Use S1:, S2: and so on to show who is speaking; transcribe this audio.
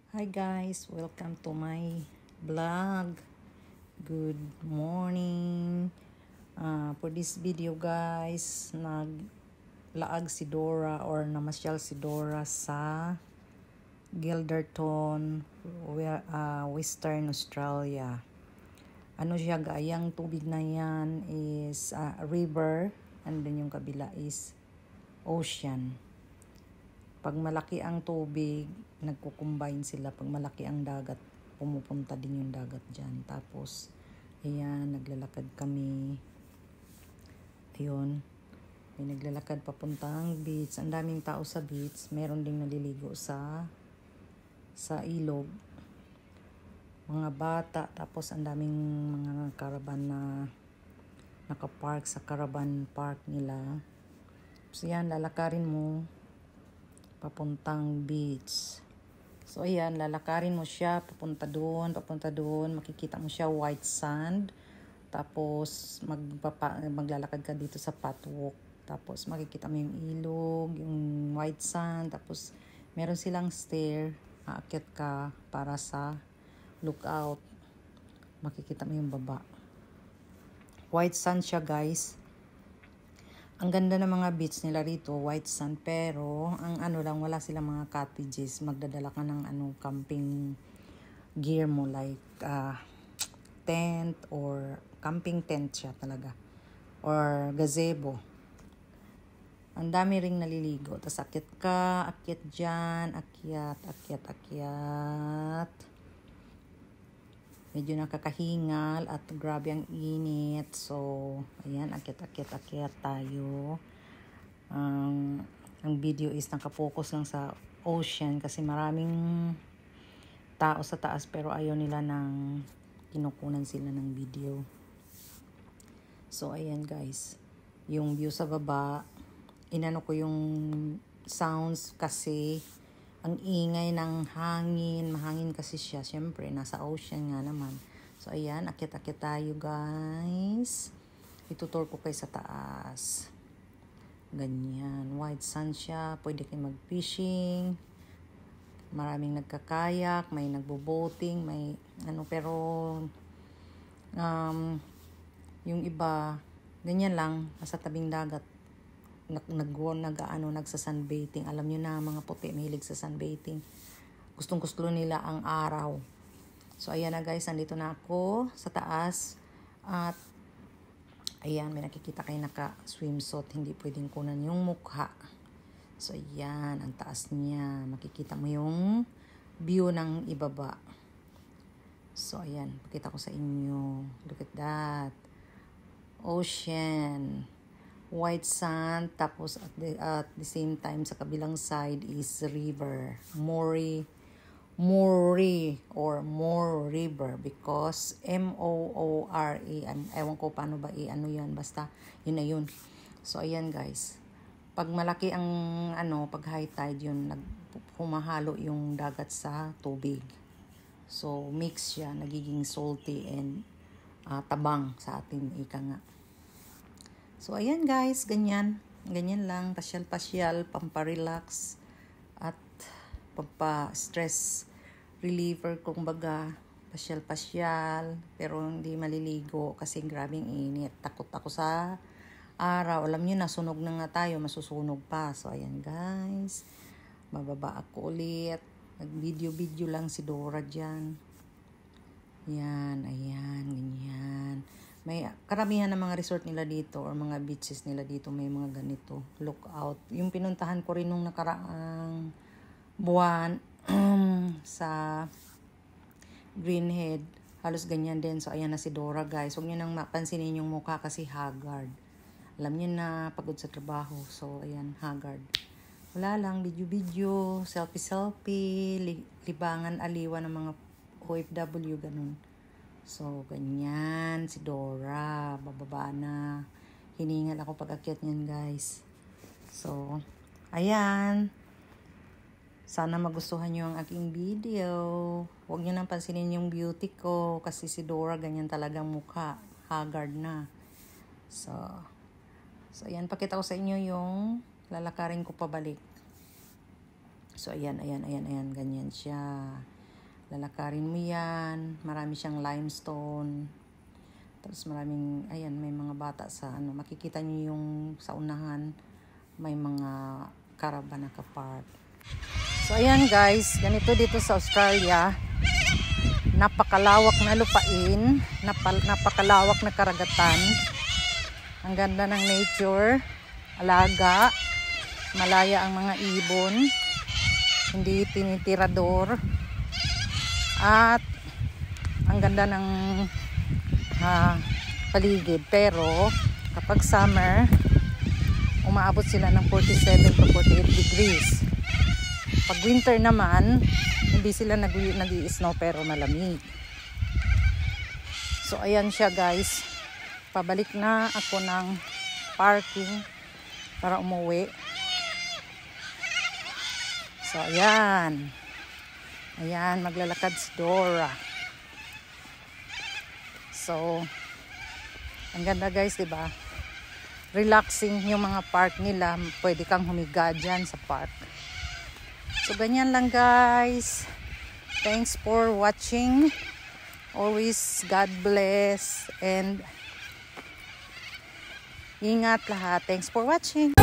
S1: Hi guys, welcome to my vlog. Good morning. For this video guys, naglaag si Dora or namasyal si Dora sa Gilderton, Western Australia. Ano siya gayang tubig na yan is river, and then yung kabila is ocean. Pag malaki ang tubig, nagko-combine sila. Pag malaki ang dagat, pumupunta din yung dagat dyan. Tapos, ayan, naglalakad kami. Ayun, may naglalakad papuntang beach. Ang daming tao sa beach. Meron ding naliligo sa ilog. Mga bata. Tapos, ang daming mga caravan na nakapark sa caravan park nila. So, yan, lalakarin mo papuntang beach. So, ayan, lalakarin mo siya, papunta doon, makikita mo siya, white sand. Tapos, maglalakad ka dito sa pathwalk. Tapos, makikita mo yung ilog, yung white sand. Tapos, meron silang stair, aakyat ka para sa lookout. Makikita mo yung baba. White sand siya, guys. Ang ganda ng mga beach nila rito, white sand, pero ang ano lang, wala silang mga cottages. Magdadala ka ng camping gear mo, like tent or camping tent siya talaga. Or gazebo. Ang dami ring naliligo. Tapos akyat dyan, akyat. Medyo nakakahingal at grabe ang init. So, ayan, akyat tayo. Ang video is nakapokus lang sa ocean kasi maraming tao sa taas pero ayaw nila ng kinukunan sila ng video. So, ayan guys. Yung view sa baba, inano ko yung sounds kasi ang ingay ng hangin, mahangin kasi siya. Siyempre, nasa ocean nga naman. So, ayan, akyat tayo, guys. Itutur ko kayo sa taas. Ganyan. White sand siya. Pwede kayo mag-fishing. Maraming nagkakayak, may nagbo-boating, may pero yung iba, ganyan lang, nasa tabing dagat. Nagsa-sunbathing. Alam nyo na, mga puti, mahilig sa sunbathing. Gustong-gusto nila ang araw. So, ayan na guys, nandito na ako sa taas. At, ayan, may nakikita kayo naka-swimsuit. Hindi pwedeng kunan yung mukha. So, ayan, ang taas niya. Makikita mo yung view ng ibaba. So, ayan, pakita ko sa inyo. Look at that. Ocean. White sand, tapos at the same time sa kabilang side is river, Moore River, because M-O-O-R-E, ewan ko paano ba ano yan, basta yun na yun. So ayan guys, pag malaki ang pag high tide yun, humahalo yung dagat sa tubig, so mix siya, nagiging salty and tabang sa atin, ika nga. So, ayan guys, ganyan lang, pasyal, pamparelax, at pampa-stress reliever, kumbaga, pasyal, pero hindi maliligo kasi grabing init. Takot ako sa araw. Alam niyo, nasunog na nga tayo, masusunog pa. So, ayan guys, bababa ako ulit. Nag-video lang si Dora dyan. Yan, ayan, ganyan. May karamihan ng mga resort nila dito or mga beaches nila dito may mga ganito, lookout. Yung pinuntahan ko rin nung nakaraang buwan sa Greenhead, halos ganyan din. So ayan na si Dora guys. Huwag niyo nang mapansinin yung mukha kasi haggard. Alam niyo na, pagod sa trabaho. So ayan, haggard. Wala lang, video, selfie, libangan, aliwan ng mga OFW, ganun. So, ganyan, si Dora, bababa na. Hiningal ako pag-akyat niyan, guys. So, ayan. Sana magustuhan niyo ang aking video. Huwag niyo nang pansinin yung beauty ko kasi si Dora, ganyan talagang mukha. Haggard na. So, ayan, pakita ko sa inyo yung lalakarin ko pabalik. So, ayan, ganyan siya. Lalakarin mo yan. Marami siyang limestone. Tapos maraming, ayan, may mga bata sa ano. Makikita niyo yung sa unahan. May mga caravan nakapark. So ayan guys, ganito dito sa Australia. Napakalawak na lupain. Napakalawak na karagatan. Ang ganda ng nature. Alaga. Malaya ang mga ibon. Hindi tinitirador. At ang ganda ng paligid. Pero kapag summer, umaabot sila ng 47 to 48 degrees. Pag winter naman, hindi sila nag-i-snow pero malamig. So ayan siya guys. Pabalik na ako ng parking para umuwi. So ayan. Ayan, maglalakad si Dora. So ang ganda guys, diba? Relaxing yung mga park nila. Pwede kang humiga dyan sa park. So ganyan lang guys. Thanks for watching. Always God bless and ingat lahat. Thanks for watching.